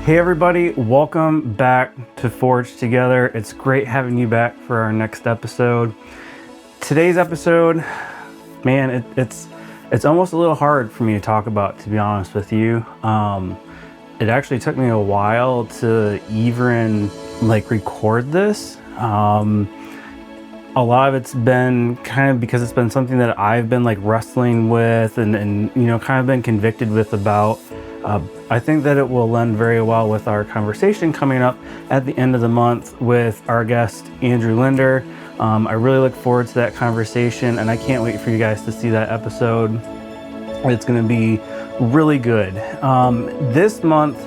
Hey everybody, welcome back to Forge Together. It's great having you back for our next episode. Today's episode, man, it's almost a little hard for me to talk about, to be honest with you. It actually took me a while to even record this. A lot of it's been kind of because it's been something that I've been wrestling with and kind of been convicted with about. I think that it will lend very well with our conversation coming up at the end of the month with our guest, Andrew Linder. I really look forward to that conversation, and I can't wait for you guys to see that episode. It's going to be really good. This month,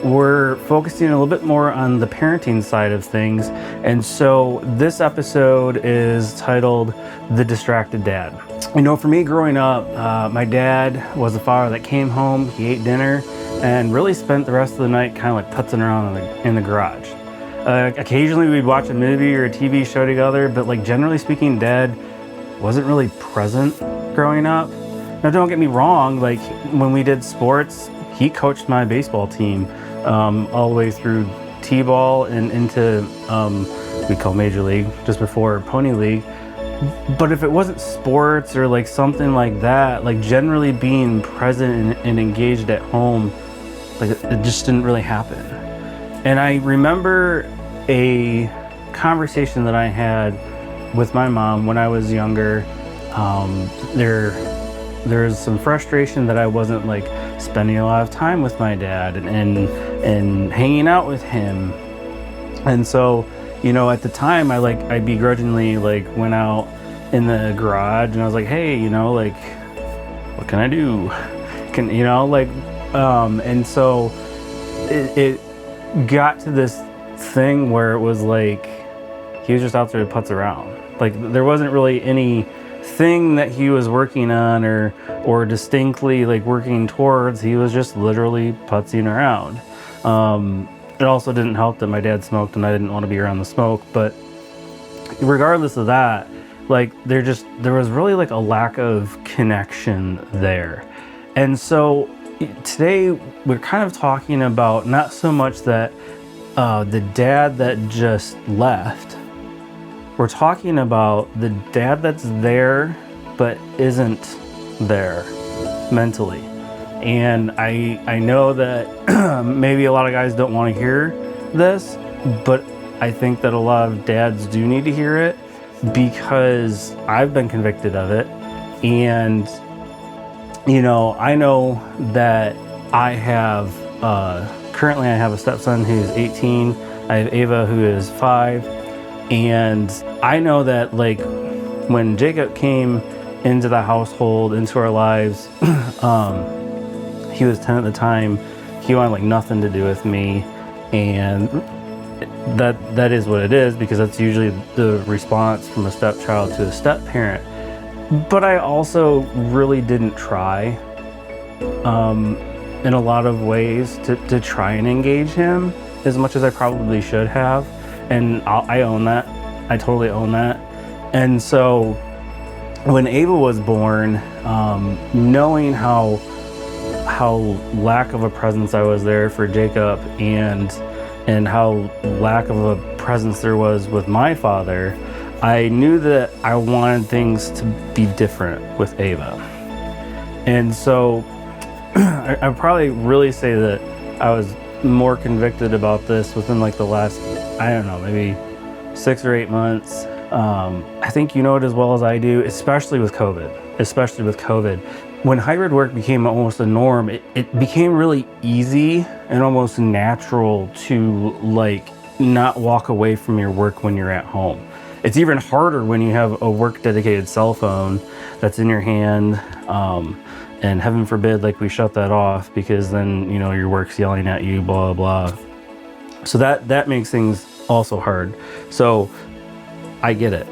we're focusing a little bit more on the parenting side of things, and so this episode is titled The Distracted Dad. For me growing up, my dad was a father that came home, he ate dinner, and really spent the rest of the night kind of putzing around in the garage. Occasionally we'd watch a movie or a TV show together, but generally speaking, Dad wasn't really present growing up. Now don't get me wrong, when we did sports, he coached my baseball team all the way through T-ball and into we call Major League, just before Pony League. But if it wasn't sports or something like that, generally being present and engaged at home, it just didn't really happen. And I remember a conversation that I had with my mom when I was younger. There's some frustration that I wasn't spending a lot of time with my dad and hanging out with him. And so, at the time I begrudgingly went out in the garage and I was like, hey, what can I do? And so it got to this thing where it was he was just out there to putz around. There wasn't really anything that he was working on or distinctly working towards. He was just literally putzing around. It also didn't help that my dad smoked and I didn't want to be around the smoke, but regardless of that, there was really a lack of connection there. And so today we're kind of talking about not so much that the dad that just left. We're talking about the dad that's there but isn't there mentally. And I know that maybe a lot of guys don't want to hear this, but I think that a lot of dads do need to hear it because I've been convicted of it. And I know that I have currently I have a stepson who's 18. I have Ava who is 5, and I know that when Jacob came into the household, into our lives, he was 10 at the time. He wanted nothing to do with me, and that is what it is, because that's usually the response from a stepchild to a step parent. But I also really didn't try in a lot of ways to try and engage him as much as I probably should have, and I own that. I totally own that. And so when Ava was born, knowing how lack of a presence I was there for Jacob and how lack of a presence there was with my father, I knew that I wanted things to be different with Ava. And so I'd probably really say that I was more convicted about this within the last, maybe 6 or 8 months. I think you know it as well as I do, especially with COVID. When hybrid work became almost a norm, it became really easy and almost natural to not walk away from your work when you're at home. It's even harder when you have a work dedicated cell phone that's in your hand, and heaven forbid we shut that off, because then your work's yelling at you, blah blah. So that makes things also hard. So I get it.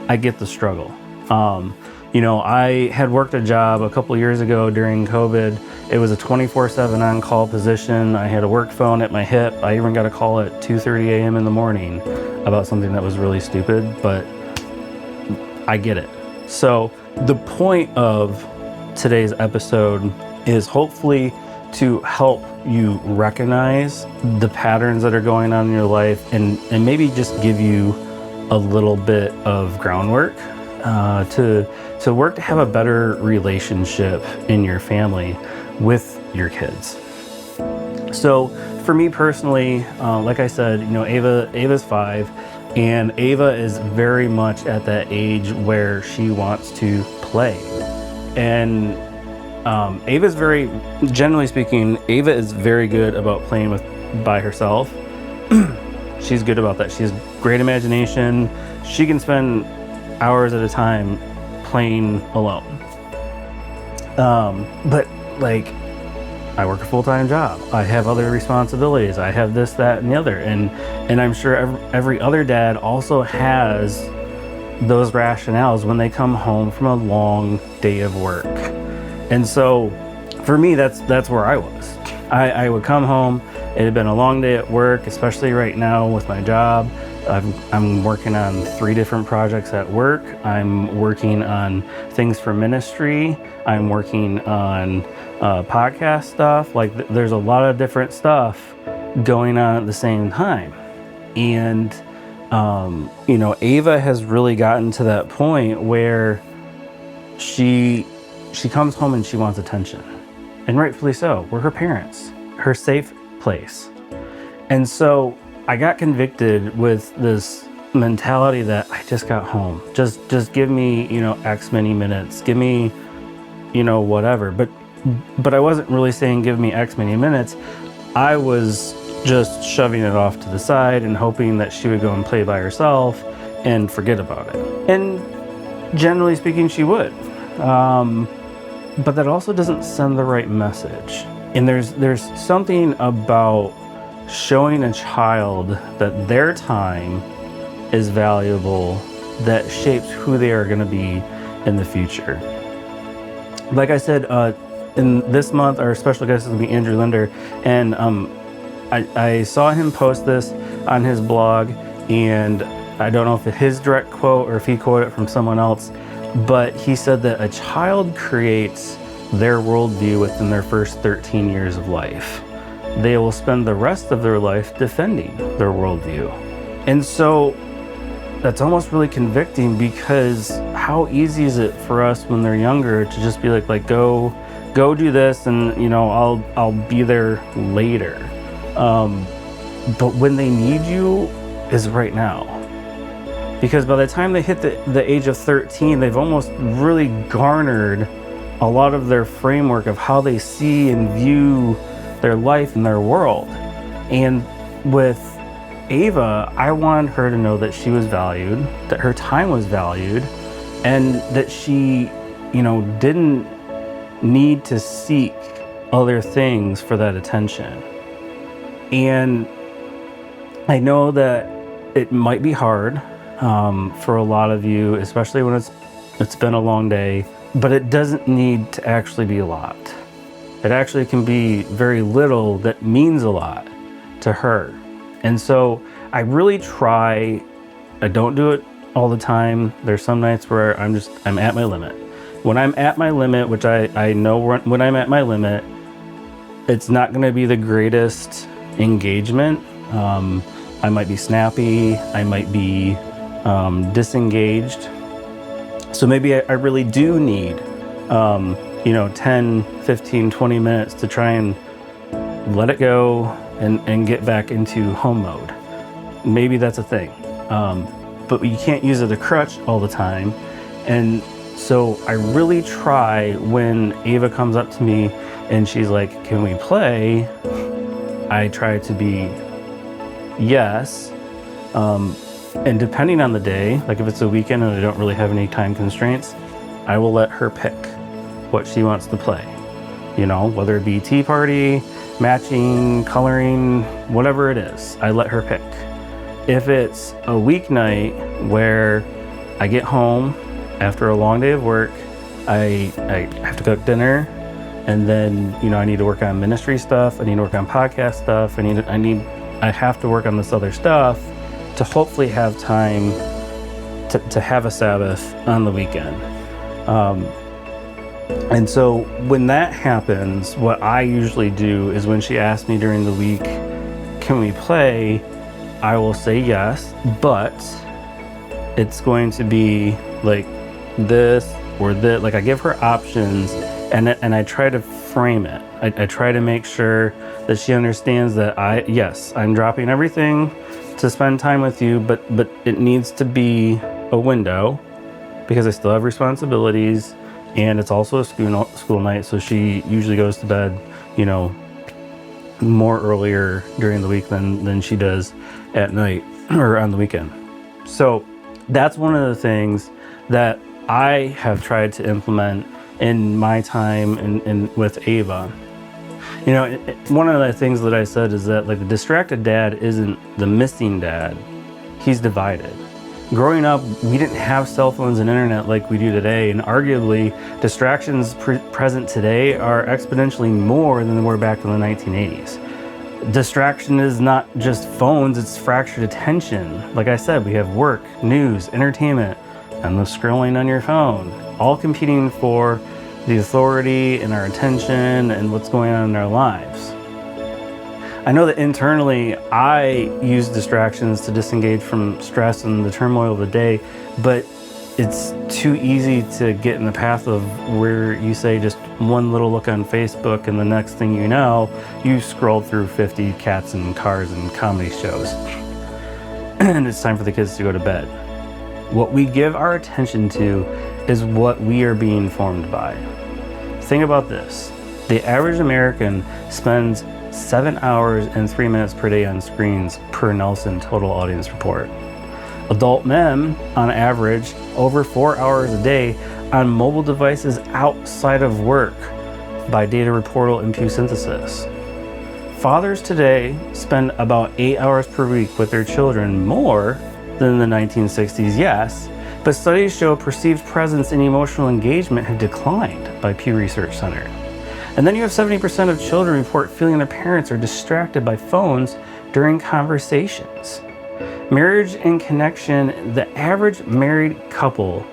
I get the struggle. I had worked a job a couple years ago during COVID. It was a 24/7 on-call position. I had a work phone at my hip. I even got a call at 2:30 a.m. in the morning about something that was really stupid, but I get it. So the point of today's episode is hopefully to help you recognize the patterns that are going on in your life, and maybe just give you a little bit of groundwork to work to have a better relationship in your family with your kids. So for me personally, like I said, Ava's 5, and Ava is very much at that age where she wants to play. And Ava's generally speaking, Ava is very good about playing by herself. She's good about that. She has great imagination. She can spend hours at a time playing alone. But like, I work a full-time job. I have other responsibilities. I have this, that, and the other. And I'm sure every other dad also has those rationales when they come home from a long day of work. And so for me, that's where I was. I would come home. It had been a long day at work, especially right now with my job. I'm working on 3 different projects at work. I'm working on things for ministry. I'm working on podcast stuff. Like there's a lot of different stuff going on at the same time. And, Ava has really gotten to that point where she comes home and she wants attention. And rightfully so. We're her parents, her safe place. And so I got convicted with this mentality that I just got home. Just give me, X many minutes. Give me, whatever. But I wasn't really saying give me X many minutes. I was just shoving it off to the side and hoping that she would go and play by herself and forget about it. And generally speaking, she would. But that also doesn't send the right message. And there's something about showing a child that their time is valuable that shapes who they are going to be in the future. Like I said, in this month, our special guest is going to be Andrew Linder, and I saw him post this on his blog, and I don't know if it's his direct quote or if he quoted it from someone else, but he said that a child creates their worldview within their first 13 years of life. They will spend the rest of their life defending their worldview. And so that's almost really convicting, because how easy is it for us when they're younger to just be like go do this, and I'll be there later. But when they need you is right now. Because by the time they hit the age of 13, they've almost really garnered a lot of their framework of how they see and view their life and their world. And with Ava, I wanted her to know that she was valued, that her time was valued, and that she, didn't need to seek other things for that attention. And I know that it might be hard for a lot of you, especially when it's been a long day, but it doesn't need to actually be a lot. It actually can be very little that means a lot to her. And so I really try. I don't do it all the time. There's some nights where I'm at my limit. When I'm at my limit, which I know when I'm at my limit, it's not going to be the greatest engagement. I might be snappy. I might be disengaged. So maybe I really do need 10, 15, 20 minutes to try and let it go and get back into home mode. Maybe that's a thing. But you can't use it as a crutch all the time. And so I really try, when Ava comes up to me and she's like, can we play? I try to be yes. And depending on the day, like if it's a weekend and I don't really have any time constraints, I will let her pick what she wants to play. Whether it be tea party, matching, coloring, whatever it is, I let her pick. If it's a weeknight where I get home after a long day of work, I have to cook dinner, and then I need to work on ministry stuff, I need to work on podcast stuff, I have to work on this other stuff to hopefully have time to have a Sabbath on the weekend. And so when that happens, what I usually do is when she asks me during the week, can we play? I will say yes, but it's going to be like this or that. Like I give her options, and I try to frame it. I try to make sure that she understands that I'm dropping everything to spend time with you, but it needs to be a window because I still have responsibilities, and it's also a school night. So she usually goes to bed, more earlier during the week than she does at night or on the weekend. So that's one of the things that I have tried to implement in my time and with Ava. One of the things that I said is that like the distracted dad isn't the missing dad. He's divided. Growing up, we didn't have cell phones and internet like we do today, and arguably distractions present today are exponentially more than they were back in the 1980s. Distraction is not just phones, it's fractured attention. Like I said, we have work, news, entertainment, and the scrolling on your phone, all competing for the authority and our attention and what's going on in our lives. I know that internally I use distractions to disengage from stress and the turmoil of the day, but it's too easy to get in the path of where you say just one little look on Facebook and the next thing you know, you scrolled through 50 cats and cars and comedy shows. And it's time for the kids to go to bed. What we give our attention to is what we are being formed by. Think about this. The average American spends 7 hours and 3 minutes per day on screens per Nielsen Total Audience Report. Adult men, on average, over 4 hours a day on mobile devices outside of work by Data Reportal and Pew Synthesis. Fathers today spend about 8 hours per week with their children, more than the 1960s, yes, but studies show perceived presence and emotional engagement have declined by Pew Research Center. And then you have 70% of children report feeling their parents are distracted by phones during conversations. Marriage and connection, the average married couple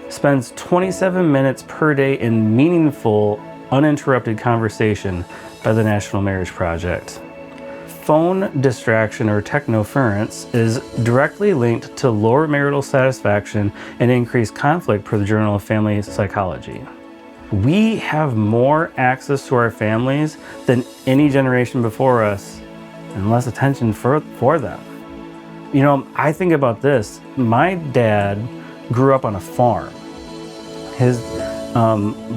spends 27 minutes per day in meaningful, uninterrupted conversation by the National Marriage Project. Phone distraction, or technoference, is directly linked to lower marital satisfaction and increased conflict per the Journal of Family Psychology. We have more access to our families than any generation before us and less attention for them. I think about this. My dad grew up on a farm. His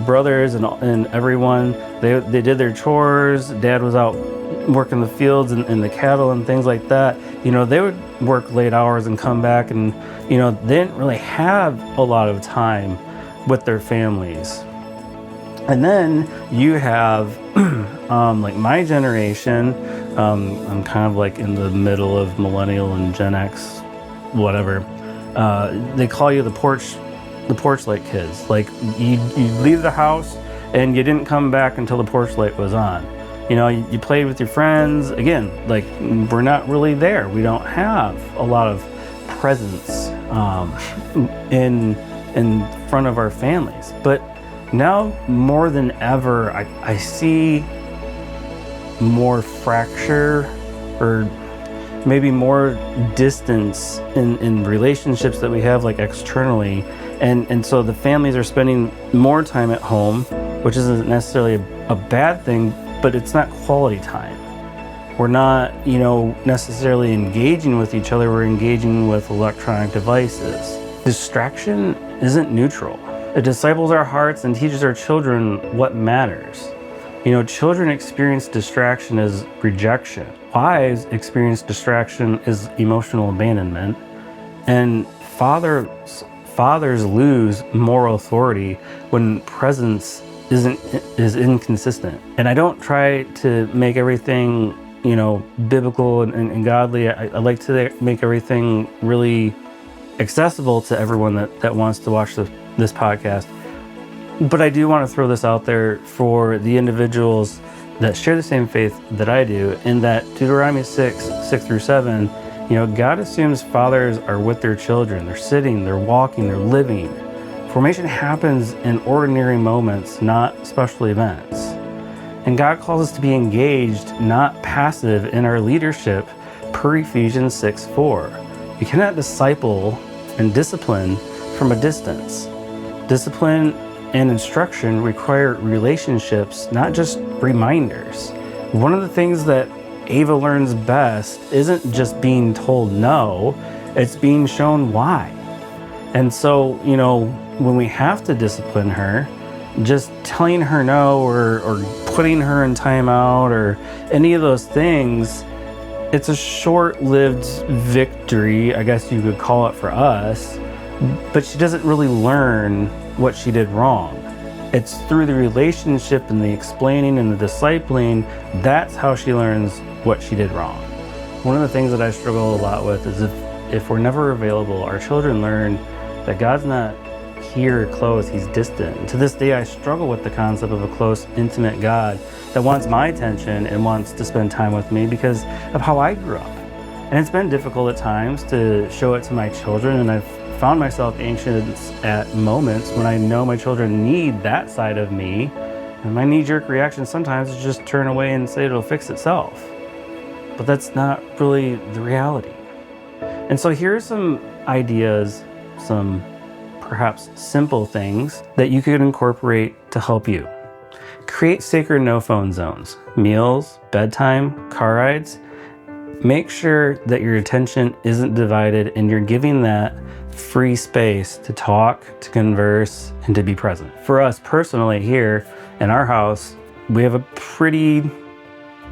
brothers and everyone, they did their chores. Dad was out working the fields and the cattle and things like that. They would work late hours and come back, and they didn't really have a lot of time with their families. And then you have like my generation. I'm kind of like in the middle of millennial and Gen X, whatever. They call you the porch light kids. Like you leave the house and you didn't come back until the porch light was on. You played with your friends. Again, like we're not really there. We don't have a lot of presence in front of our families. But now more than ever, I see more fracture, or maybe more distance in relationships that we have, like externally, and so the families are spending more time at home, which isn't necessarily a bad thing, but it's not quality time. We're not necessarily engaging with each other, we're engaging with electronic devices. Distraction isn't neutral. It disciples our hearts and teaches our children what matters. Children experience distraction as rejection. Wives experience distraction as emotional abandonment. And fathers lose moral authority when presence is inconsistent. And I don't try to make everything, biblical and godly. I like to make everything really accessible to everyone that wants to watch this podcast. But I do want to throw this out there for the individuals that share the same faith that I do, in that Deuteronomy 6:6-7, God assumes fathers are with their children. They're sitting, they're walking, they're living. Formation happens in ordinary moments, not special events. And God calls us to be engaged, not passive in our leadership, per Ephesians 6:4. You cannot disciple and discipline from a distance. Discipline and instruction require relationships, not just reminders. One of the things that Ava learns best isn't just being told no, it's being shown why. And so, when we have to discipline her, just telling her no or putting her in timeout or any of those things, it's a short-lived victory, I guess you could call it for us, but she doesn't really learn what she did wrong. It's through the relationship and the explaining and the discipling, that's how she learns what she did wrong. One of the things that I struggle a lot with is if we're never available, our children learn that God's not here close, he's distant. And to this day, I struggle with the concept of a close, intimate God that wants my attention and wants to spend time with me because of how I grew up. And it's been difficult at times to show it to my children, and I've found myself anxious at moments when I know my children need that side of me, and my knee-jerk reaction sometimes is just turn away and say it'll fix itself. But that's not really the reality. And so here are some ideas, some perhaps simple things that you could incorporate to help you. Create sacred no phone zones, meals, bedtime, car rides. Make sure that your attention isn't divided and you're giving that free space to talk, to converse, and to be present. For us personally here in our house, we have a pretty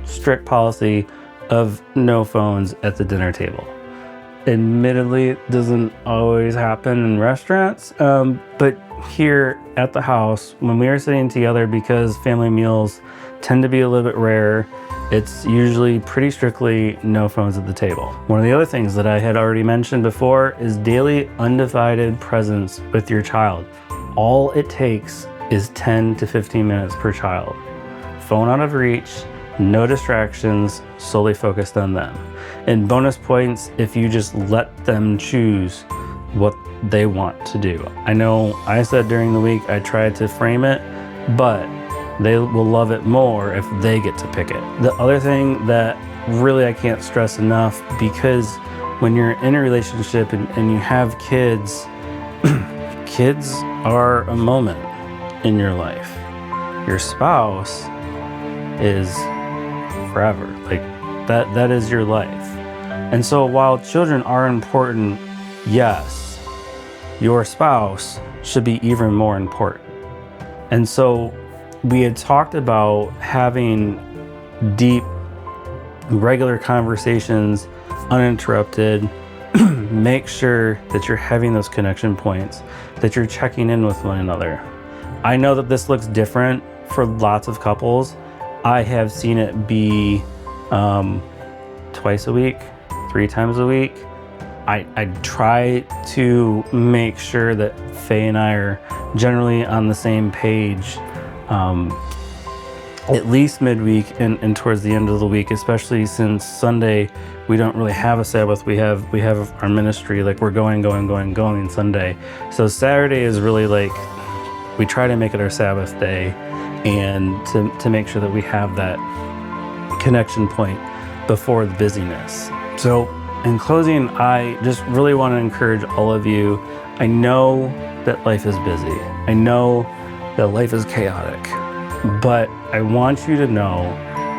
strict policy of no phones at the dinner table. Admittedly, it doesn't always happen in restaurants, but here at the house, when we are sitting together, because family meals tend to be a little bit rare, it's usually pretty strictly no phones at the table. One of the other things that I had already mentioned before is daily undivided presence with your child. All it takes is 10 to 15 minutes per child. Phone out of reach, no distractions, solely focused on them. And bonus points if you just let them choose what they want to do. I know I said during the week I tried to frame it, but they will love it more if they get to pick it. The other thing that really I can't stress enough, because when you're in a relationship and you have kids, kids are a moment in your life. Your spouse is forever. Like that is your life. And so while children are important, yes, your spouse should be even more important. And so we had talked about having deep, regular conversations, uninterrupted. Make sure that you're having those connection points, that you're checking in with one another. I know that this looks different for lots of couples. I have seen it be twice a week, 3 times a week. I try to make sure that Faye and I are generally on the same page, at least midweek and towards the end of the week, especially since Sunday we don't really have a Sabbath. We have our ministry, like we're going Sunday. So Saturday is really like we try to make it our Sabbath day, and to make sure that we have that connection point before the busyness. So in closing, I just really want to encourage all of you. I know that life is busy. I know that life is chaotic, but I want you to know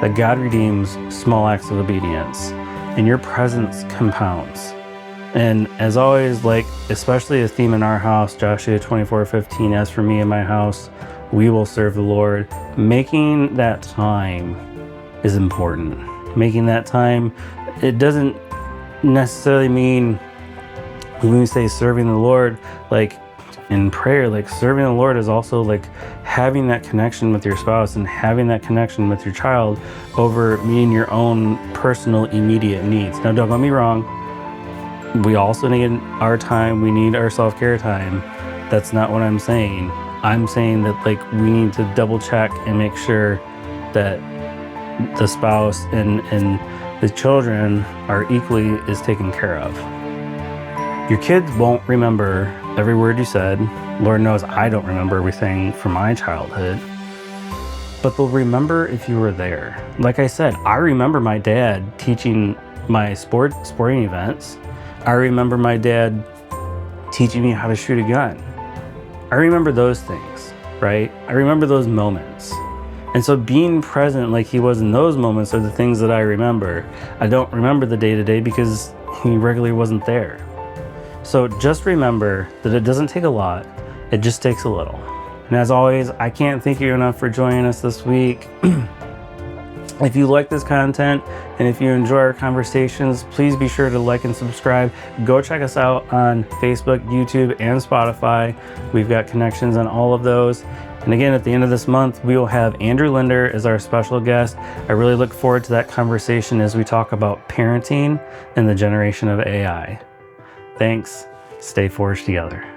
that God redeems small acts of obedience, and your presence compounds. And as always, like especially a theme in our house, Joshua 24:15, as for me and my house, we will serve the Lord. Making that time is important. Making that time, it doesn't necessarily mean when we say serving the Lord, like in prayer, like serving the Lord is also like having that connection with your spouse and having that connection with your child over meeting your own personal immediate needs. Now, don't get me wrong. We also need our time. We need our self-care time. That's not what I'm saying. I'm saying that like we need to double check and make sure that the spouse and the children are equally is taken care of. Your kids won't remember every word you said. Lord knows I don't remember everything from my childhood. But they'll remember if you were there. Like I said, I remember my dad teaching my sporting events. I remember my dad teaching me how to shoot a gun. I remember those things, right? I remember those moments. And so being present like he was in those moments are the things that I remember. I don't remember the day-to-day because he regularly wasn't there. So just remember that it doesn't take a lot, it just takes a little. And as always, I can't thank you enough for joining us this week. If you like this content and if you enjoy our conversations, please be sure to like and subscribe. Go check us out on Facebook, YouTube, and Spotify. We've got connections on all of those. And again, at the end of this month, we will have Andrew Linder as our special guest. I really look forward to that conversation as we talk about parenting and the generation of AI. Thanks. Stay forged together.